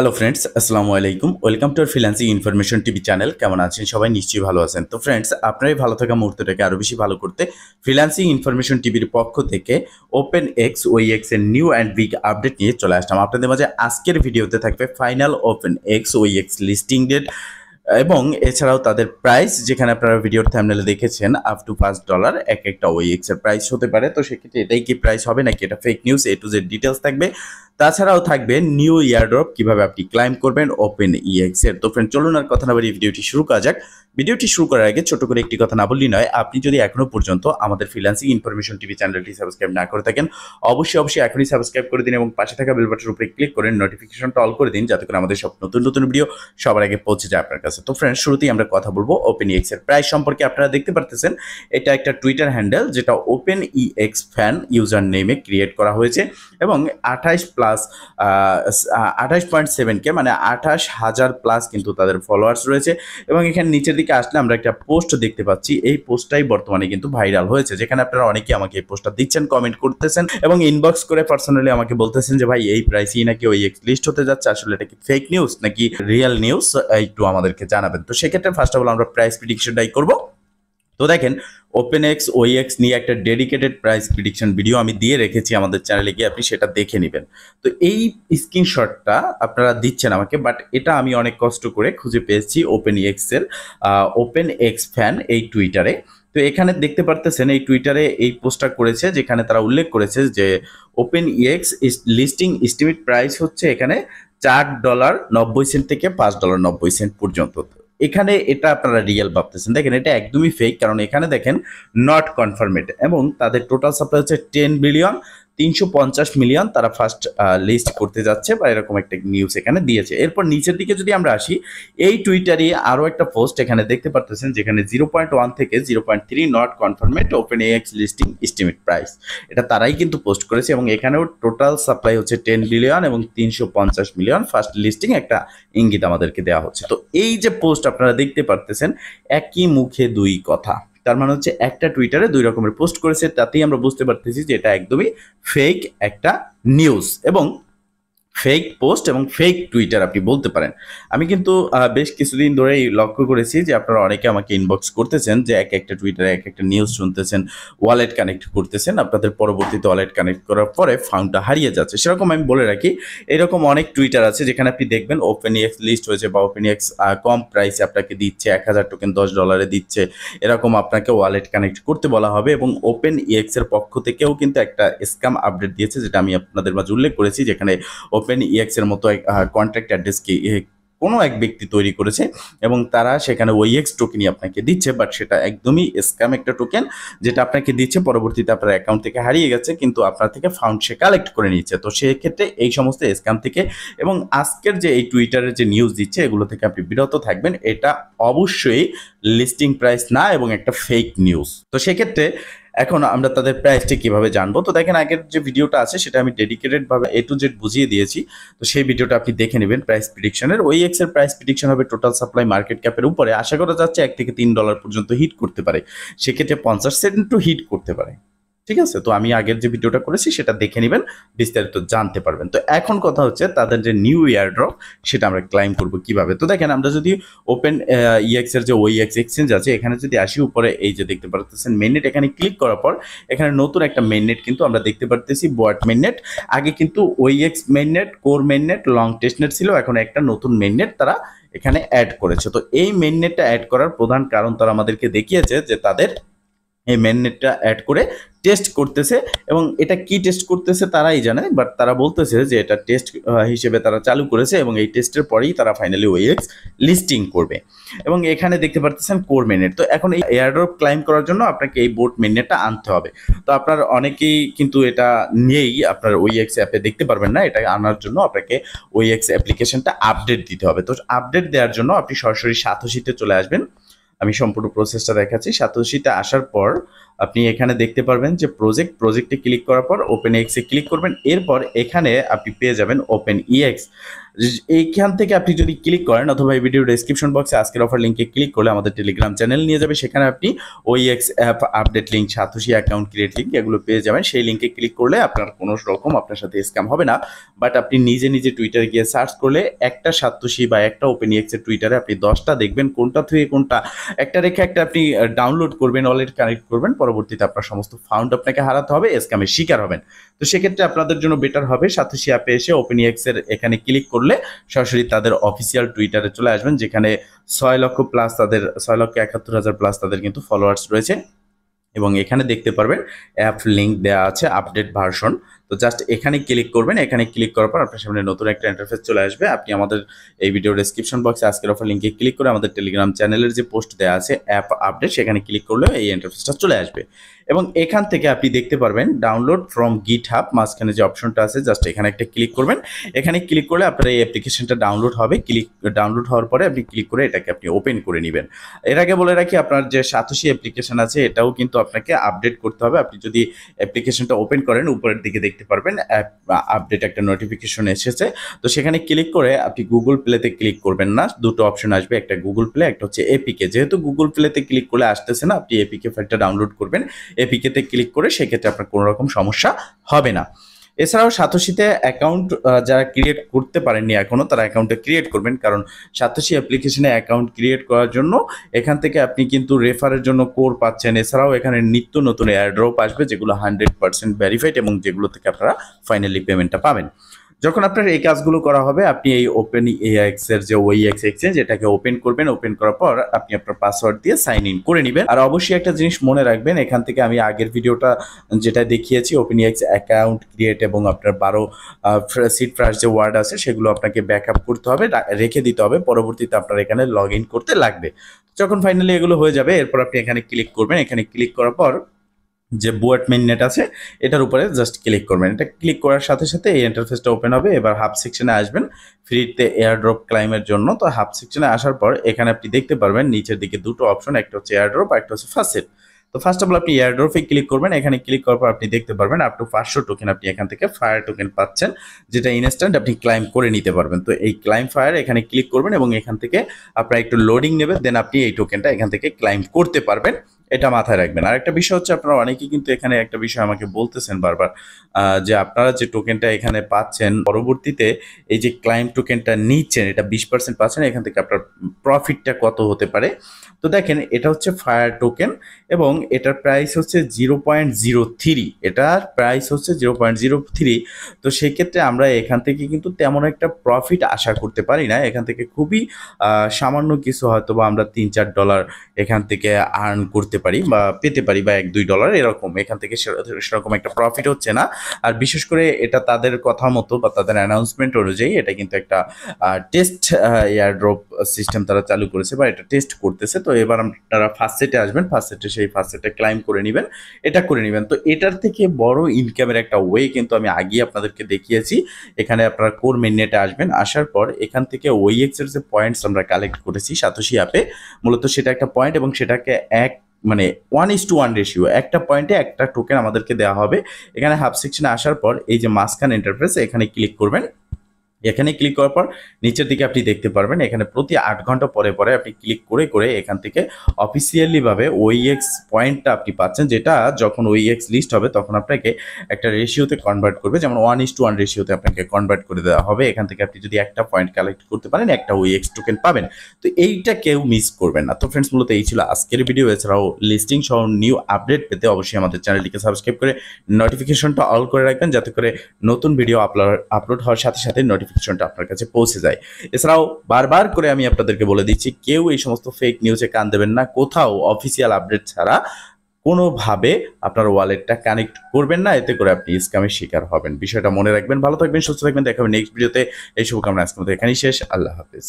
Hello friends, আসসালামু আলাইকুম। Welcome to our freelancing information TV channel. কেমন আছেন সবাই? নিশ্চয়ই ভালো আছেন। তো ফ্রেন্ডস, আপনার এই ভালো থাকা মুহূর্তটাকে আরও বেশি ভালো করতে ফ্রিল্যান্সিং ইনফরমেশন টিভির পক্ষ থেকে ওপেন এক্স ওইএক্স এর নিউ অ্যান্ড বিগ আপডেট নিয়ে চলে আসলাম আপনাদের মাঝে। আজকের ভিডিওতে থাকবে final open X OEX listing date এবং এছাড়াও তাদের প্রাইস, যেখানে আপনারা ভিডিওর থাম্বনেলে দেখেছেন আপ টু $5 এক একটা ওইএক্স এর প্রাইস হতে পারে। তো সেক্ষেত্রে এটাই কি প্রাইস হবে নাকি এটা fake news, A to Z details থাকবে। তাছাড়াও থাকবে নিউ ইয়ারড্রপ কিভাবে আপনি ক্লাইম করবেন ওপেন ইএক্স এর। তো ফ্রেন্ড, চলুন আর কথা না বাড়িয়ে ভিডিওটি শুরু করা যাক। ভিডিওটি শুরু করার আগে ছোট করে একটি কথা না বললেই নয়, আপনি যদি এখনো পর্যন্ত আমাদের ফ্রিল্যান্সিং ইনফরমেশন টিভি চ্যানেলটি সাবস্ক্রাইব না করে থাকেন, অবশ্যই এখনই সাবস্ক্রাইব করে দিন এবং পাশে থাকা বেল বাটনের উপরে ক্লিক করে নোটিফিকেশনটা অল করে দিন, যাতে করে আমাদের সব নতুন নতুন ভিডিও সবার আগে পৌঁছে যায় আপনার কাছে। তো ফ্রেন্ড, শুরুতেই আমরা কথা বলবো ওপেন ইএক্স এর প্রাইস সম্পর্কে। আপনারা দেখতে পারতেছেন এটা একটা টুইটার হ্যান্ডেল, যেটা ওপেন ইএক্স ফ্যান ইউজার নেমে ক্রিয়েট করা হয়েছে এবং 28.7K মানে 28,000 প্লাস কিন্তু তাদের ফলোয়ার্স রয়েছে। এবং এখানে নিচের দিকে আসলে আমরা একটা পোস্ট দেখতে পাচ্ছি। এই পোস্টটাই বর্তমানে কিন্তু ভাইরাল হয়েছে, যেখানে আপনারা অনেকে আমাকে এই পোস্টটা দিচ্ছেন, কমেন্ট করতেছেন এবং ইনবক্স করে পার্সোনালি আমাকে বলতেছেন যে ভাই, এই প্রাইসই নাকি ওই এক্স লিস্ট হতে যাচ্ছে, আসলে এটা কি ফেক নিউজ নাকি রিয়েল নিউজ, একটু আমাদেরকে জানাবেন। তো সেক্ষেত্রে ফার্স্ট অফ অল আমরা প্রাইস প্রেডিকশনটাই করব। তো দেখেন, ওপেন এক্স ওইএক্স নিয়ে একটা ডেডিকেটেড প্রাইস প্রেডিকশন ভিডিও আমি দিয়ে রেখেছি আমাদের চ্যানেলে, গিয়ে আপনি সেটা দেখে নেবেন। তো এই স্ক্রিনশটটা আপনারা দিচ্ছেন আমাকে, বাট এটা আমি অনেক কষ্ট করে খুঁজে পেয়েছি ওপেন এক্স এর ওপেন এক্স ফ্যান এই টুইটারে। তো এখানে দেখতে পারতেছেন এই টুইটারে এই পোস্টটা করেছে, যেখানে তারা উল্লেখ করেছে যে open EX listing estimate price হচ্ছে এখানে $4.90 থেকে $5.90 পর্যন্ত। এখানে এটা আপনারা রিয়েল ভাবতেছেন, দেখেন এটা একদমই ফেক। কারণ এখানে দেখেন নট কনফার্মেড এবং তাদের টোটাল সাপ্লাই হচ্ছে 10,350,000,000 তারা ফার্স্ট লিস্ট করতে যাচ্ছে, বা এরকম একটা নিউজ এখানে দিয়েছে। এরপর নিচের দিকে যদি আমরা আসি, এই টুইটারে আরও একটা পোস্ট এখানে দেখতে পারতেছেন, যেখানে 0.1 থেকে 0.3 not confirmed open ex listing estimate price, এটা তারাই কিন্তু পোস্ট করেছে। এবং এখানেও টোটাল সাপ্লাই হচ্ছে 10 বিলিয়ন এবং 350 মিলিয়ন ফার্স্ট লিস্টিং একটা ইঙ্গিত আমাদেরকে দেওয়া হচ্ছে। তো এই যে পোস্ট আপনারা দেখতে পারতেছেন, একই মুখে দুই কথা। তার মানে হচ্ছে একটা টুইটারে দুই রকমের পোস্ট করেছে, তাতেই আমরা বুঝতে পারতেছি যে এটা একদমই ফেক একটা নিউজ এবং ফেক পোস্ট এবং ফেক টুইটার আপনি বলতে পারেন। আমি কিন্তু বেশ কিছুদিন ধরেই লক্ষ্য করেছি যে আপনারা অনেকে আমাকে ইনবক্স করতেছেন যে এক একটা টুইটারে এক একটা নিউজ শুনতেছেন, ওয়ালেট কানেক্ট করতেছেন, আপনাদের পরবর্তীতে ওয়ালেট কানেক্ট করার পরে ফান্ডটা হারিয়ে যাচ্ছে। সেরকম আমি বলে রাখি, এরকম অনেক টুইটার আছে যেখানে আপনি দেখবেন ওপেন এক্স লিস্ট হয়েছে বা ওপেন এক্স কম প্রাইসে আপনাকে দিচ্ছে, 1000 টোকেন $10 দিচ্ছে, এরকম আপনাকে ওয়ালেট কানেক্ট করতে বলা হবে। এবং ওপেন এক্স এর পক্ষ থেকেও কিন্তু একটা স্ক্যাম আপডেট দিয়েছে, যেটা আমি আপনাদের মাঝে উল্লেখ করেছি, যেখানে ওপেন ইএক্স এর মতো কন্ট্রাক্ট অ্যাড্রেস কি কোনো এক ব্যক্তি তৈরি করেছে এবং তারা সেখানে ওইএক্স টোকেনই আপনাকে দিচ্ছে, বাট সেটা একদমই স্ক্যাম একটা টোকেন, যেটা আপনাকে দিচ্ছে, পরবর্তীতে আপনার অ্যাকাউন্ট থেকে হারিয়ে গেছে, কিন্তু আপনার থেকে ফান্ড সে কালেক্ট করে নিচ্ছে। তো সেক্ষেত্রে এই সমস্ত স্ক্যাম থেকে এবং আজকের যে এই টুইটারের যে নিউজ দিচ্ছে, এগুলো থেকে আপনি বিরত থাকবেন। এটা অবশ্যই লিস্টিং প্রাইস না এবং একটা ফেক নিউজ। তো সেক্ষেত্রে এখন আমরা তাদের প্রাইসটি কিভাবে জানবো? তো দেখেন, আগের যে ভিডিওটা আছে সেটা আমি ডেডিকেটেড ভাবে এ টু জেড বুঝিয়ে দিয়েছি। তো সেই ভিডিওটা আপনি দেখে নেবেন। প্রাইস প্রেডিকশনের ওই এক্স এর প্রাইস প্রেডিকশন হবে টোটাল সাপ্লাই মার্কেট ক্যাপের উপরে, আশা করা যাচ্ছে $1 থেকে $3 পর্যন্ত হিট করতে পারে, সেক্ষেত্রে 50 সেন্ট টু হিট করতে পারে। ঠিক আছে, তো আমি আগের যে ভিডিওটা করেছি সেটা দেখে নেবেন, বিস্তারিত জানতে পারবেন। তো এখন কথা হচ্ছে তাদের যে নিউ ইয়ারড্রপ সেটা আমরা ক্লাইম করব কিভাবে। তো দেখেন, আমরা যদি ওপেন ইএক্স এর যে ওইএক্স এক্সচেঞ্জ আছে, এখানে যদি আসি, উপরে এই যে দেখতে পারতেছেন মেইননেট, এখানে ক্লিক করার পর এখানে নতুন একটা মেইননেট কিন্তু আমরা দেখতে পারতেছি, বোয়াট মেইননেট। আগে কিন্তু OEX mainnet, core mainnet, long testnet ছিল, এখন একটা নতুন মেইননেট তারা এখানে অ্যাড করেছে। তো এই মেইননেটটা অ্যাড করার প্রধান কারণ তারা আমাদেরকে দেখিয়েছে যে তাদের এই মেইননেটটা অ্যাড করে টেস্ট করতেছে এবং এটা কি টেস্ট করতেছে তারাই জানে, বাট তারা বলতেছে যে এটা টেস্ট হিসেবে তারা চালু করেছে এবং এই টেস্টের পরেই তারা ফাইনালি ওইএক্স লিস্টিং করবে। এবং এখানে দেখতে পারতেছেন কোর মেইননেট। তো এখন এই এয়ারড্রপ ক্লাইম করার জন্য আপনাকে এই বোট মেইননেটটা আনতে হবে। তো আপনার অনেকেই কিন্তু এটা নিয়েই আপনার ওইএক্স অ্যাপে দেখতে পারবেন না, এটা আনার জন্য আপনাকে ওইএক্স অ্যাপ্লিকেশনটা আপডেট দিতে হবে। তো আপডেট দেওয়ার জন্য আপনি সরাসরি সাতোশিতে চলে আসবেন। আমি সম্পূর্ণ প্রসেসটা দেখাচ্ছি। সাতোশিতে আসার পর আপনি এখানে দেখতে পারবেন যে প্রজেক্টে ক্লিক করার পর ওপেন এক্সে ক্লিক করবেন। এরপর এখানে আপনি পেয়ে যাবেন ওপেন ইএক্স। এইখান থেকে আপনি যদি ক্লিক করেন অথবা এই ভিডিও ডেসক্রিপশন বক্সে আজকের অফার লিঙ্কে ক্লিক করলে আমাদের টেলিগ্রাম চ্যানেল নিয়ে যাবে, সেখানে আপনি OEX app update link, satoshi account create link এগুলো পেয়ে যাবেন। সেই লিঙ্কে ক্লিক করলে আপনার কোনো রকম আপনার সাথে স্ক্যাম হবে না, বাট আপনি নিজে নিজে টুইটারে গিয়ে সার্চ করলে একটা সাতোশি বা একটা OpenEX এর টুইটারে আপনি 10টা দেখবেন, কোনটা থেকে কোনটা একটা রেখে একটা আপনি ডাউনলোড করবেন, ওয়ালেট কানেক্ট করবেন, পরবর্তীতে আপনার সমস্ত ফান্ড আপনাকে হারাতে হবে, স্ক্যামের শিকার হবেন। তো সেক্ষেত্রে আপনাদের জন্য বেটার হবে সাতোশি অ্যাপে এসে OpenEX এর এখানে ক্লিক করলে সরাসরি তাদের অফিসিয়াল টুইটারে চলে আসবেন, যেখানে 6 লক্ষ প্লাস তাদের 6,71,000 প্লাস তাদের কিন্তু ফলোয়ার্স রয়েছে, এবং এখানে দেখতে পারবেন অ্যাপ লিঙ্ক দেওয়া আছে আপডেট ভার্সন। তো জাস্ট এখানে ক্লিক করবেন, এখানে ক্লিক করার পর আপনার সামনে নতুন একটা ইন্টারফেস চলে আসবে। আপনি আমাদের এই ভিডিও ডেসক্রিপশন বক্সে আজকের অফার লিঙ্কে ক্লিক করে আমাদের টেলিগ্রাম চ্যানেলের যে পোস্ট দেওয়া আছে অ্যাপ আপডেট, সেখানে ক্লিক করলে এই ইন্টারফেসটা চলে আসবে, এবং এখান থেকে আপনি দেখতে পারবেন ডাউনলোড ফ্রম GitHub, মাঝখানে যে অপশনটা আছে জাস্ট এখানে একটা ক্লিক করবেন। এখানে ক্লিক করলে আপনার এই অ্যাপ্লিকেশনটা ডাউনলোড হবে। ডাউনলোড হওয়ার পরে আপনি ক্লিক করে এটাকে আপনি ওপেন করে নেবেন। এর আগে বলে রাখি, আপনার যে সাতোশি অ্যাপ্লিকেশন আছে এটাও কিন্তু আপনাকে আপডেট করতে হবে। আপনি যদি অ্যাপ্লিকেশনটা ওপেন করেন উপরের দিকে দেখতে পারবেন আপডেট একটা নোটিফিকেশন এসেছে, তো সেখানে ক্লিক করে আপনি গুগল প্লেতে ক্লিক করবেন না, দুটো অপশন আসবে, একটা গুগল প্লে, একটা হচ্ছে এপিকে। যেহেতু গুগল প্লেতে ক্লিক করলে আসতেছে না, আপনি এপিকে ফাইলটা ডাউনলোড করবেন, এপিকেতে ক্লিক করে, সেক্ষেত্রে আপনার কোনো রকম সমস্যা হবে না। এছাড়াও সাতোশিতে অ্যাকাউন্ট যারা ক্রিয়েট করতে পারেননি এখনো, তারা অ্যাকাউন্টটা ক্রিয়েট করবেন, কারণ সাতোশি অ্যাপ্লিকেশনে অ্যাকাউন্ট ক্রিয়েট করার জন্য এখান থেকে আপনি কিন্তু রেফারের জন্য কোর পাচ্ছেন। এছাড়াও এখানে নিত্য নতুন এয়ারড্রপ আসবে, যেগুলো 100% ভেরিফাইড, এবং যেগুলো থেকে আপনারা ফাইনালি পেমেন্টটা পাবেন। যখন আপনার এই কাজগুলো করা হবে, আপনি এই OpenEX এর যে OEX এক্সচেঞ্জ এটাকে ওপেন করবেন। ওপেন করার পর আপনি আপনার পাসওয়ার্ড দিয়ে সাইন ইন করে নেবেন। আর অবশ্যই একটা জিনিস মনে রাখবেন, এখান থেকে আমি আগের ভিডিওটা যেটা দেখিয়েছি OpenEX অ্যাকাউন্ট ক্রিয়েট এবং আপনার 12 সিট ফ্রাশ যে ওয়ার্ড আছে সেগুলো আপনাকে ব্যাকআপ করতে হবে, রেখে দিতে হবে, পরবর্তীতে আপনার এখানে লগ ইন করতে লাগবে। যখন ফাইনালি এগুলো হয়ে যাবে, এরপর আপনি এখানে ক্লিক করবেন। এখানে ক্লিক করার পর যে বুয়েট মেইননেট আছে এটার উপরে জাস্ট ক্লিক করবেন। এটা ক্লিক করার সাথে সাথে এই ইন্টারফেসটা ওপেন হবে। এবার হাব সেকশনে আসবেন ফ্রিতে এয়ারড্রপ ক্লাইমের জন্য। তো হাব সেকশনে আসার পর এখানে আপনি দেখতে পারবেন নিচের দিকে দুটো অপশন, একটা হচ্ছে এয়ারড্রপ আর একটা হচ্ছে ফাসেট। তো ফার্স্ট অফ অল আপনি এয়ারড্রপে ক্লিক করবেন। এখানে ক্লিক করার পর আপনি দেখতে পারবেন আপ টু 500 টোকেন আপনি এখান থেকে ফায়ার টোকেন পাচ্ছেন, যেটা ইনস্ট্যান্ট আপনি ক্লাইম করে নিতে পারবেন। তো এই ক্লাইম ফায়ার এখানে ক্লিক করবেন এবং এখান থেকে আপনার একটু লোডিং নেবে, দেন আপনি এই টোকেনটা এখান থেকে ক্লাইম করতে পারবেন। এটা মাথায় রাখবেন। আর একটা বিষয় হচ্ছে, আপনারা অনেকেই কিন্তু এখানে একটা বিষয় আমাকে বলতেছেন বারবার, যে আপনারা যে টোকেনটা এখানে পাচ্ছেন, পরবর্তীতে এই যে ক্লাইম টোকেনটা নিচ্ছেন এটা 20% পাচ্ছেন, এখান থেকে আপনার প্রফিটটা কত হতে পারে। তো দেখেন, এটা হচ্ছে ফায়ার টোকেন এবং এটার প্রাইস হচ্ছে 0.03, এটার প্রাইস হচ্ছে 0.03। তো সেই ক্ষেত্রে আমরা এখান থেকে কিন্তু তেমন একটা প্রফিট আশা করতে পারি না। এখান থেকে খুবই সামান্য কিছু, হয়তো বা আমরা $3-4 এখান থেকে আর্ন করতে পারি বা পেতে পারি, বা $1-2 এরকম। এখান থেকে সেরকম একটা প্রফিট হচ্ছে না। আর বিশেষ করে এটা তাদের কথা মতো বা তাদের অ্যানাউন্সমেন্ট অনুযায়ী এটা কিন্তু একটা টেস্ট এয়ারড্রপ সিস্টেম তারা চালু করেছে বা এটা টেস্ট করতেছে। তো এবার আপনারা ফার্স্ট সেটে আসবেন, ফার্স্ট সেটে সেই ফার্স্ট সেটে ক্লাইম করে নেবেন, এটা করে নেবেন। তো এটার থেকে বড় ইনকামের একটা ওয়ে কিন্তু আমি আগেই আপনাদেরকে দেখিয়েছি। এখানে আপনারা কোর মেইননেটে আসবেন, আসার পর এখান থেকে OEX এর যে পয়েন্টস আমরা কালেক্ট করেছি সাতোশি অ্যাপে, মূলত সেটা একটা পয়েন্ট এবং সেটাকে মানে 1:1 রেশিও, একটা পয়েন্টে একটা টোকেন আমাদেরকে দেওয়া হবে। এখানে হাব সেকশনে আসার পর এই যে মাঝখান ইন্টারফেস এখানে ক্লিক করবেন। এখানে ক্লিক করার পর নিচের দিকে আপনি দেখতে পারবেন এখানে প্রতি 8 ঘন্টা পরে পরে আপনি ক্লিক করে করে এখান থেকে অফিসিয়ালি ভাবে OEX পয়েন্টটা আপনি পাচ্ছেন, যেটা যখন OEX লিস্ট হবে তখন আপনাকে একটা রেশিওতে কনভার্ট করবে, যেমন 1:1 রেশিওতে আপনাকে কনভার্ট করে দেওয়া হবে। এখান থেকে আপনি যদি একটা পয়েন্ট কালেক্ট করতে পারেন একটা OEX টোকেন পাবেন। তো এইটা কেউ মিস করবেন না। তো ফ্রেন্ডস, মূলত এই ছিল আজকের ভিডিও। এছাড়াও লিস্টিং সহ নিউ আপডেট পেতে অবশ্যই আমাদের চ্যানেলটিকে সাবস্ক্রাইব করে নোটিফিকেশনটা অল করে রাখবেন, যাতে করে নতুন ভিডিও আপলোড হওয়ার সাথে সাথে নোটিফিকেশনটা আপনার কাছে পৌঁছে যায়। এছাড়াও বারবার করে আমি আপনাদেরকে বলে দিচ্ছি, কেউ এই সমস্ত ফেক নিউজে কান দেবেন না। কোথাও অফিসিয়াল আপডেট ছাড়া কোনোভাবে আপনার ওয়ালেটটা কানেক্ট করবেন না, এতে করে আপনি স্ক্যামের শিকার হবেন। বিষয়টা মনে রাখবেন। ভালো থাকবেন, সুস্থ থাকবেন। দেখা হবে নেক্সট ভিডিওতে। এই শুভকামনা আজকের মতো এখানেই শেষ। আল্লাহ হাফেজ।